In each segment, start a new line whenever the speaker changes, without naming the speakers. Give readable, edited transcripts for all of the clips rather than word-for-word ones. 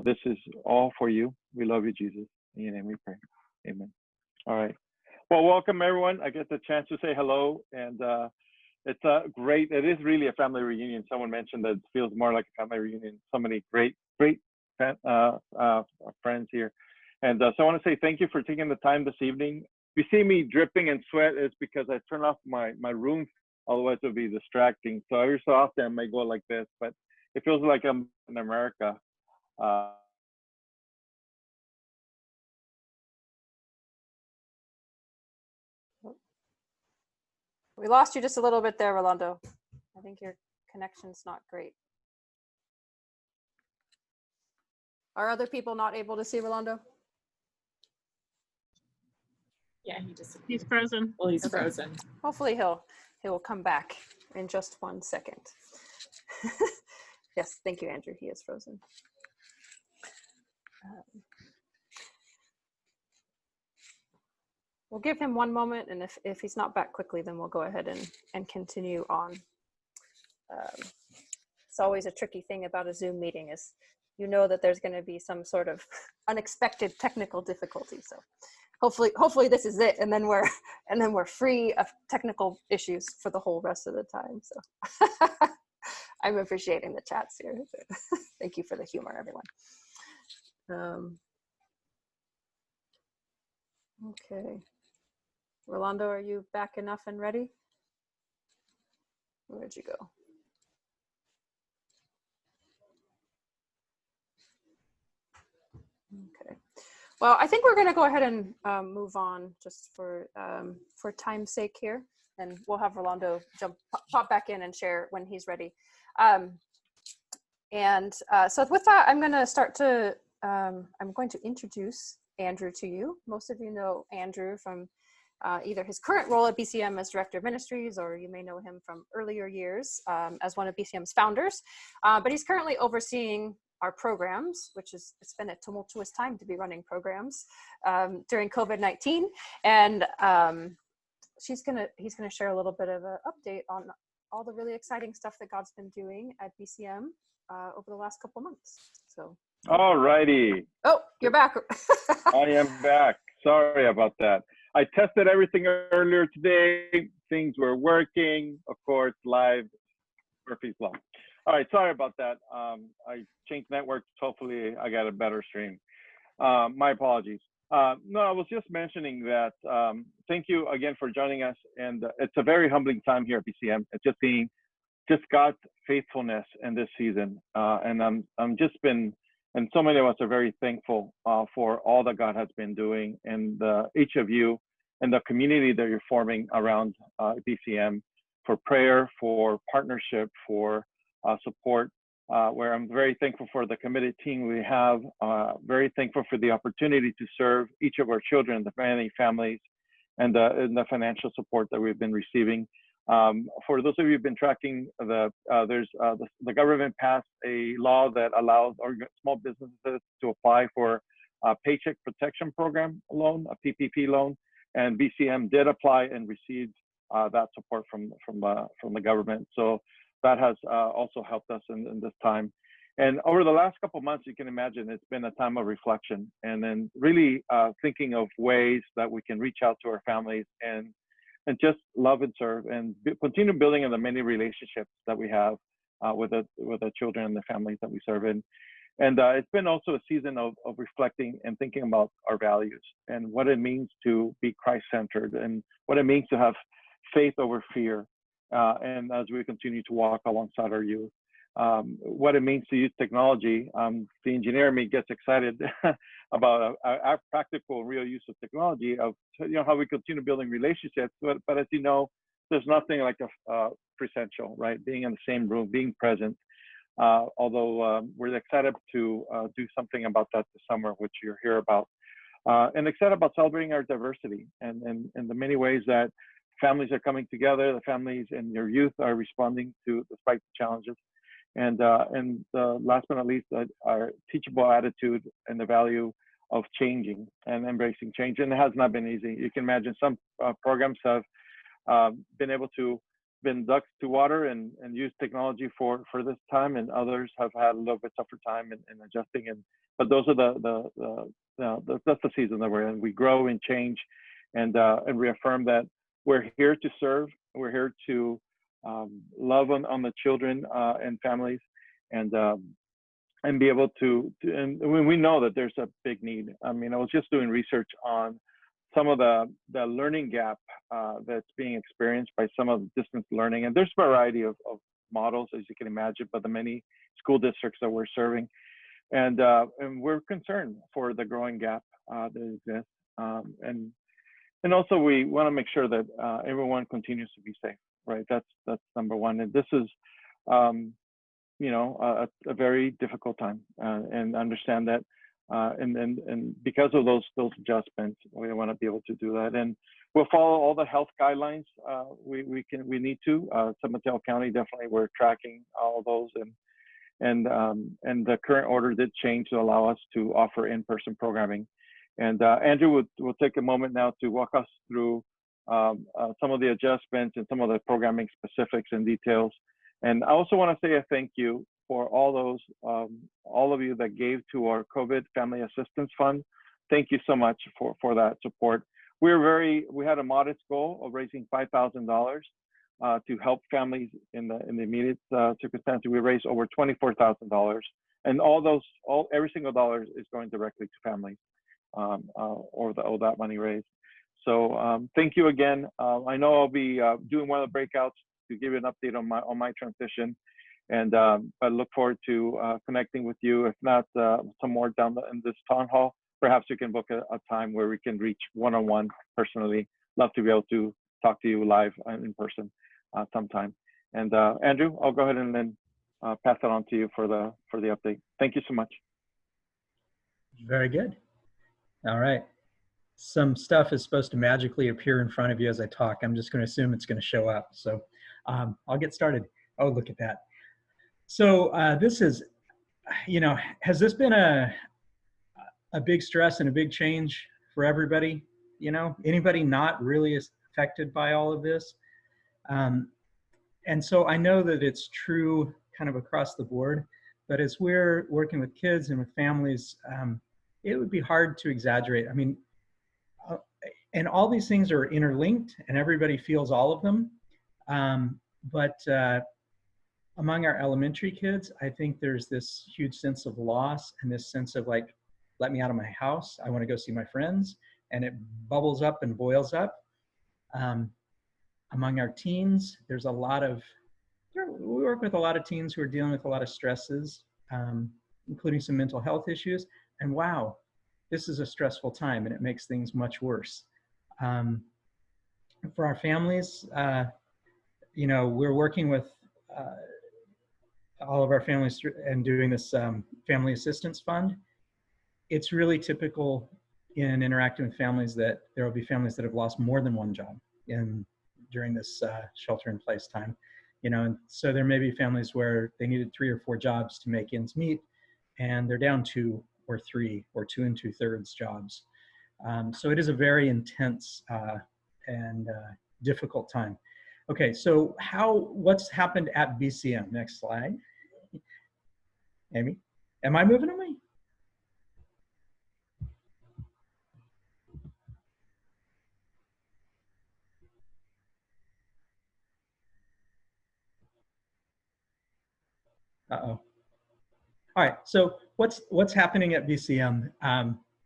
This is all for you. We love you, Jesus. In your name we pray. Amen. All right. Well, welcome everyone. I get the chance to say hello, and it's a great. It is really a family reunion. Someone mentioned that it feels more like a family reunion. So many great friends here, and so I want to say thank you for taking the time this evening. If you see me dripping in sweat, it's because I turned off my room. Otherwise, it would be distracting. So every so often I may go like this, but it feels like I'm in America. Uh,
We lost you just a little bit there, Rolando. I think your connection's not great. Are other people not able to see Rolando?
Yeah, he's frozen. Well, he's frozen.
Hopefully he will come back in just 1 second. Yes, thank you, Andrew. He is frozen. We'll give him one moment, and if he's not back quickly, then we'll go ahead and continue on. It's always a tricky thing about a Zoom meeting is you know that there's going to be some sort of unexpected technical difficulty. So hopefully this is it, and then we're free of technical issues for the whole rest of the time. So I'm appreciating the chats here. Thank you for the humor, everyone. Okay. Rolando, are you back enough and ready? Where'd you go? Okay. Well, I think we're going to go ahead and move on just for time's sake here, and we'll have Rolando pop back in and share when he's ready. So with that, I'm going to introduce Andrew to you. Most of you know Andrew from either his current role at BCM as Director of Ministries, or you may know him from earlier years as one of BCM's founders. But he's currently overseeing our programs, it's been a tumultuous time to be running programs during COVID-19. And he's gonna share a little bit of an update on all the really exciting stuff that God's been doing at BCM over the last couple months. So.
All righty.
Oh, you're back.
I am back. Sorry about that. I tested everything earlier today. Things were working. Of course, live, Murphy's Law. All right, sorry about that. I changed networks. Hopefully, I got a better stream. My apologies. No, I was just mentioning that. Thank you again for joining us, and it's a very humbling time here at BCM. It's just seeing God's faithfulness in this season, and I'm just been. And so many of us are very thankful for all that God has been doing, and each of you and the community that you're forming around BCM for prayer, for partnership, for support, where I'm very thankful for the committed team we have, very thankful for the opportunity to serve each of our children, the many families, and the financial support that we've been receiving. For those of you who've been tracking, the government passed a law that allows small businesses to apply for a Paycheck Protection Program loan, a PPP loan, and BCM did apply and received that support from the government. So that has also helped us in this time. And over the last couple of months, you can imagine it's been a time of reflection, and then really thinking of ways that we can reach out to our families and just love and serve and continue building on the many relationships that we have with the children and the families that we serve in. And it's been also a season of reflecting and thinking about our values and what it means to be Christ-centered and what it means to have faith over fear. And as we continue to walk alongside our youth, what it means to use technology. The engineer in me gets excited about our practical, real use of technology, of how we continue building relationships. But as you know, there's nothing like a presential, right? Being in the same room, being present. Although we're excited to do something about that this summer, which you'll hear about, and excited about celebrating our diversity and the many ways that families are coming together, the families and your youth are responding to despite the challenges. And last but not least, our teachable attitude and the value of changing and embracing change. And it has not been easy. You can imagine some programs have been able to been ducks to water and used technology for this time, and others have had a little bit tougher time in adjusting. But those are that's the season that we're in. We grow and change, and reaffirm that we're here to serve. We're here to love on the children and families, and be able to and we know that there's a big need. I mean, I was just doing research on some of the learning gap that's being experienced by some of the distance learning, and there's a variety of models, as you can imagine, but the many school districts that we're serving, and we're concerned for the growing gap that exists, and also we want to make sure that everyone continues to be safe, right? That's number one, and this is you know, a very difficult time, and understand that, and because of those adjustments, we want to be able to do that, and we'll follow all the health guidelines we need to. San Mateo County, definitely, we're tracking all of those, and the current order did change to allow us to offer in-person programming, and Andrew will take a moment now to walk us through some of the adjustments and some of the programming specifics and details. And I also want to say a thank you for all of you that gave to our COVID Family Assistance Fund. Thank you so much for that support. We had a modest goal of raising $5,000 to help families in the immediate circumstances. We raised over $24,000, and every single dollar is going directly to families, or that money raised. So thank you again. I know I'll be doing one of the breakouts to give you an update on my transition, and I look forward to connecting with you. If not, some more down in this town hall, perhaps we can book a time where we can reach one-on-one personally. Love to be able to talk to you live in person sometime. And Andrew, I'll go ahead and then pass it on to you for the update. Thank you so much.
Very good. All right. Some stuff is supposed to magically appear in front of you as I talk. I'm just going to assume it's going to show up. So I'll get started. Oh, look at that. So this is, you know, has this been a big stress and a big change for everybody? You know, anybody not really affected by all of this? And so I know that it's true kind of across the board, but as we're working with kids and with families, it would be hard to exaggerate. I mean, and all these things are interlinked and everybody feels all of them. But among our elementary kids, I think there's this huge sense of loss and this sense of like, let me out of my house. I want to go see my friends. And it bubbles up and boils up. Among our teens, there's a lot of, we work with a lot of teens who are dealing with a lot of stresses, including some mental health issues. And wow, this is a stressful time and it makes things much worse. For our families, you know, we're working with all of our families and doing this Family Assistance Fund. It's really typical in interacting with families that there will be families that have lost more than one job during this shelter-in-place time. You know, and so there may be families where they needed 3 or 4 jobs to make ends meet, and they're down 2 or 3 or 2 2/3 jobs. So it is a very intense and difficult time. Okay, so what's happened at BCM? Next slide. Amy, am I moving away? Uh-oh. All right, so what's happening at BCM?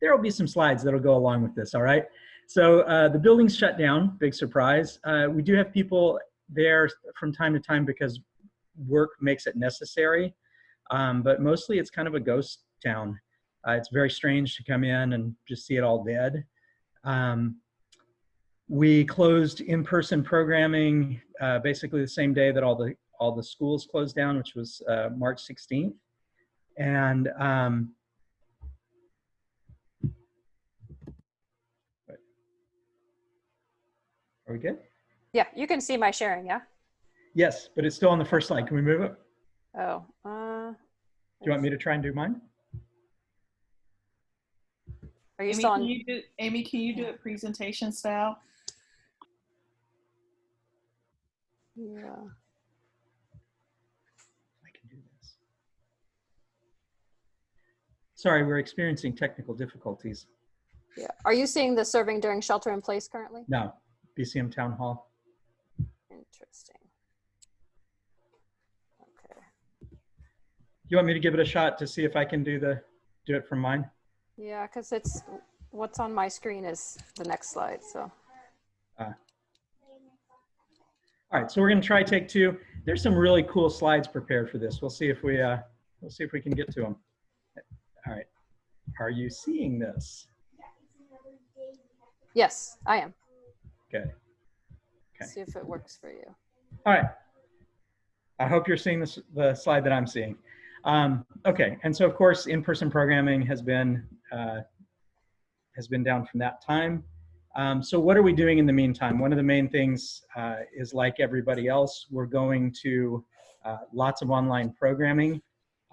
There will be some slides that'll go along with this, all right? So the building's shut down, big surprise. We do have people there from time to time because work makes it necessary, but mostly it's kind of a ghost town. It's very strange to come in and just see it all dead. We closed in-person programming basically the same day that all the schools closed down, which was March 16th. And are we good?
Yeah, you can see my sharing, yeah?
Yes, but it's still on the first slide. Can we move it?
Oh.
Do you want me to try and do mine?
Are you
Amy,
still on?
Amy, can you do it presentation style?
Yeah.
I can do this. Sorry, we're experiencing technical difficulties.
Yeah. Are you seeing the serving during shelter in place currently?
No, BCM Town Hall.
Interesting. Okay.
You want me to give it a shot to see if I can do it from mine?
Yeah, because it's what's on my screen is the next slide. So.
All right, so we're going to try take two. There's some really cool slides prepared for this. We'll see if we can get to them. All right, are you seeing this?
Yes, I am.
Okay. Okay.
See if it works for you.
All right. I hope you're seeing the slide that I'm seeing. Okay, and so of course, in-person programming has been down from that time. So what are we doing in the meantime? One of the main things is, like everybody else, we're going to lots of online programming.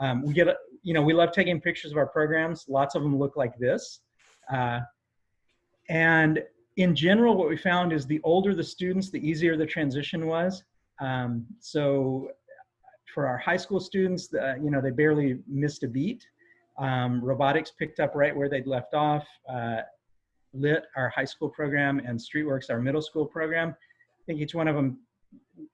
We love taking pictures of our programs. Lots of them look like this. And in general, what we found is the older the students, the easier the transition was. So for our high school students, they barely missed a beat. Robotics picked up right where they'd left off. Lit, our high school program, and Streetworks, our middle school program. I think each one of them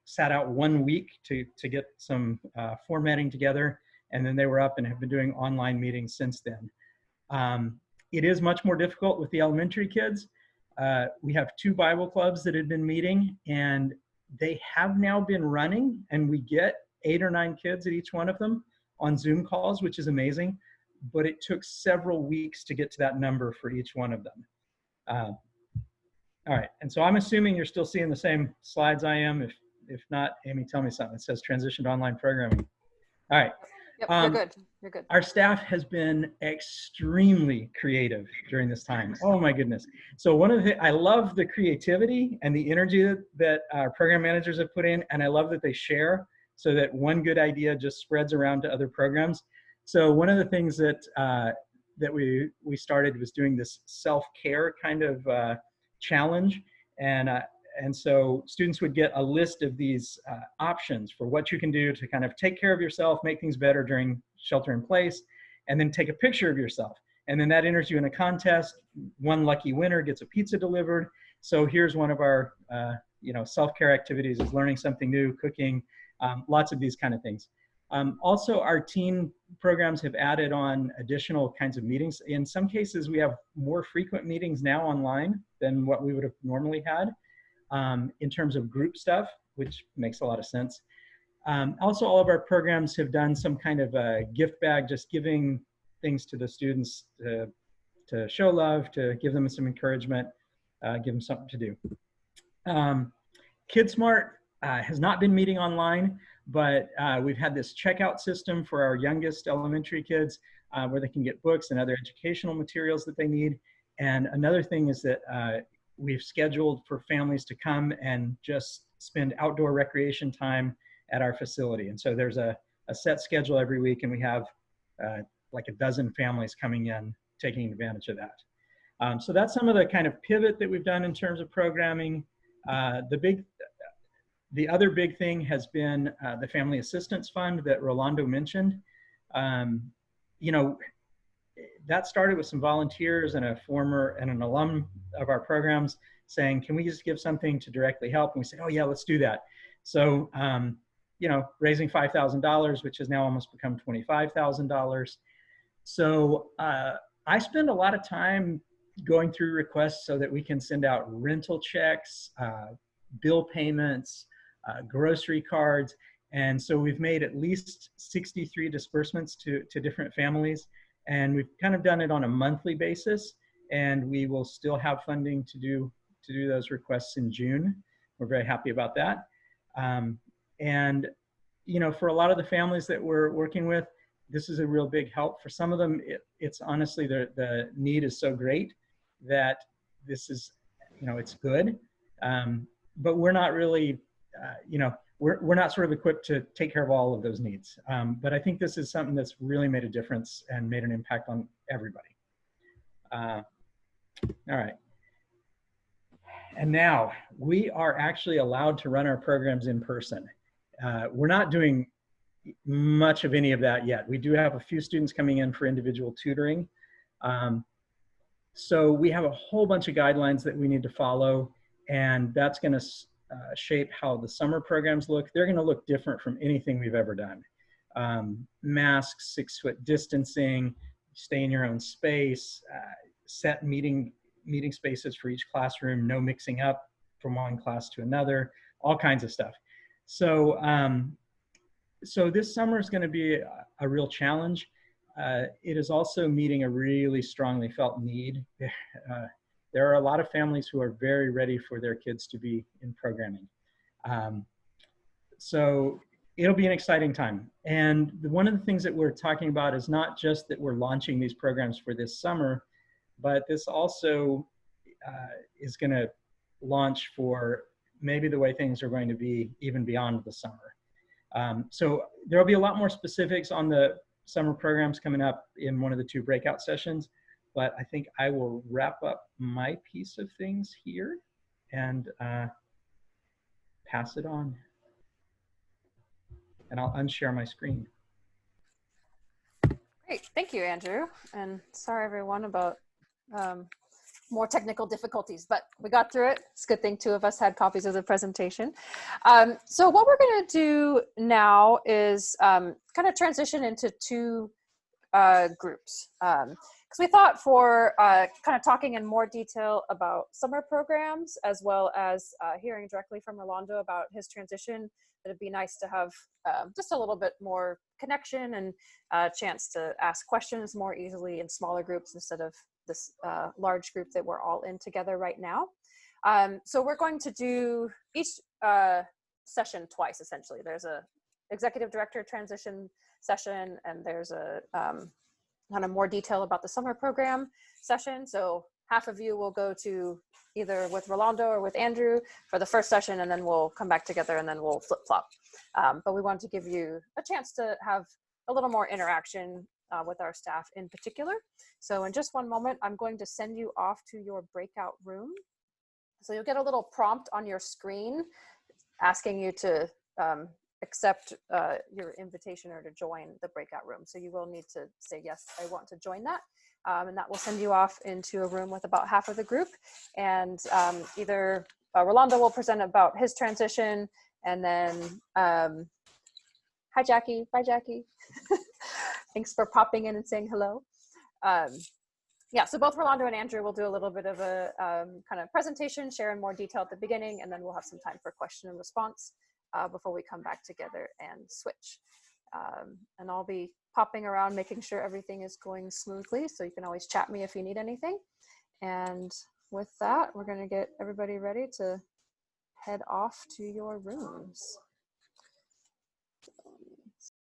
sat out 1 week to get some formatting together, and then they were up and have been doing online meetings since then. It is much more difficult with the elementary kids. We have 2 Bible clubs that had been meeting, and they have now been running, and we get 8 or 9 kids at each one of them on Zoom calls, which is amazing, but it took several weeks to get to that number for each one of them. All right, and so I'm assuming you're still seeing the same slides I am. If not, Amy, tell me something. It says transition to online programming. All right.
Yep, you're good. You're good.
Our staff has been extremely creative during this time. Oh my goodness. So I love the creativity and the energy that our program managers have put in, and I love that they share so that one good idea just spreads around to other programs. So one of the things that we started was doing this self-care kind of challenge, and so students would get a list of these options for what you can do to kind of take care of yourself, make things better during shelter in place, and then take a picture of yourself. And then that enters you in a contest. One lucky winner gets a pizza delivered. So here's one of our self-care activities, is learning something new, cooking, lots of these kind of things. Also, our teen programs have added on additional kinds of meetings. In some cases, we have more frequent meetings now online than what we would have normally had in terms of group stuff, which makes a lot of sense. Also, all of our programs have done some kind of a gift bag, just giving things to the students to show love, to give them some encouragement, give them something to do. KidSmart has not been meeting online, but we've had this checkout system for our youngest elementary kids where they can get books and other educational materials that they need. And another thing is that we've scheduled for families to come and just spend outdoor recreation time at our facility. And so there's a set schedule every week, and we have like a dozen families coming in, taking advantage of that. So that's some of the kind of pivot that we've done in terms of programming. The other big thing has been the Family Assistance Fund that Rolando mentioned. That started with some volunteers and an alum of our programs saying, can we just give something to directly help? And we said, oh yeah, let's do that. So, raising $5,000, which has now almost become $25,000. So I spend a lot of time going through requests so that we can send out rental checks, bill payments, grocery cards. And so we've made at least 63 disbursements to different families. And we've kind of done it on a monthly basis. And we will still have funding to do those requests in June. We're very happy about that. For a lot of the families that we're working with, this is a real big help. For some of them, it's honestly, the need is so great that this is, it's good. But we're not really, we're not sort of equipped to take care of all of those needs. But I think this is something that's really made a difference and made an impact on everybody. All right. And now we are actually allowed to run our programs in person. We're not doing much of any of that yet. We do have a few students coming in for individual tutoring. So we have a whole bunch of guidelines that we need to follow, and that's going to shape how the summer programs look. They're going to look different from anything we've ever done. Masks, 6-foot distancing, stay in your own space, set meeting spaces for each classroom, no mixing up from one class to another, all kinds of stuff. So, so this summer is going to be a real challenge. It is also meeting a really strongly felt need. There are a lot of families who are very ready for their kids to be in programming. So it'll be an exciting time. And one of the things that we're talking about is not just that we're launching these programs for this summer, but this also is going to launch for maybe the way things are going to be even beyond the summer. So there'll be a lot more specifics on the summer programs coming up in one of the 2 breakout sessions, but I think I will wrap up my piece of things here and pass it on. And I'll unshare my screen.
Great, thank you, Andrew. And sorry everyone about more technical difficulties, but we got through it. It's a good thing 2 of us had copies of the presentation. So what we're going to do now is kind of transition into 2 groups. Because we thought for kind of talking in more detail about summer programs, as well as hearing directly from Rolando about his transition, it'd be nice to have just a little bit more connection and a chance to ask questions more easily in smaller groups instead of this large group that we're all in together right now. So we're going to do each session twice, essentially. There's a executive director transition session, and there's a kind of more detail about the summer program session. So half of you will go to either with Rolando or with Andrew for the first session, and then we'll come back together and then we'll flip-flop. But we want to give you a chance to have a little more interaction with our staff in particular. So in just one moment, I'm going to send you off to your breakout room. So you'll get a little prompt on your screen asking you to accept your invitation or to join the breakout room. So you will need to say, yes, I want to join that. And that will send you off into a room with about half of the group. And either Rolando will present about his transition, and then, hi, Jackie. Bye, Jackie. Thanks for popping in and saying hello. Yeah, so both Rolando and Andrew will do a little bit of a kind of presentation, share in more detail at the beginning, and then we'll have some time for question and response before we come back together and switch. And I'll be popping around, making sure everything is going smoothly, so you can always chat me if you need anything. And with that, we're going to get everybody ready to head off to your rooms.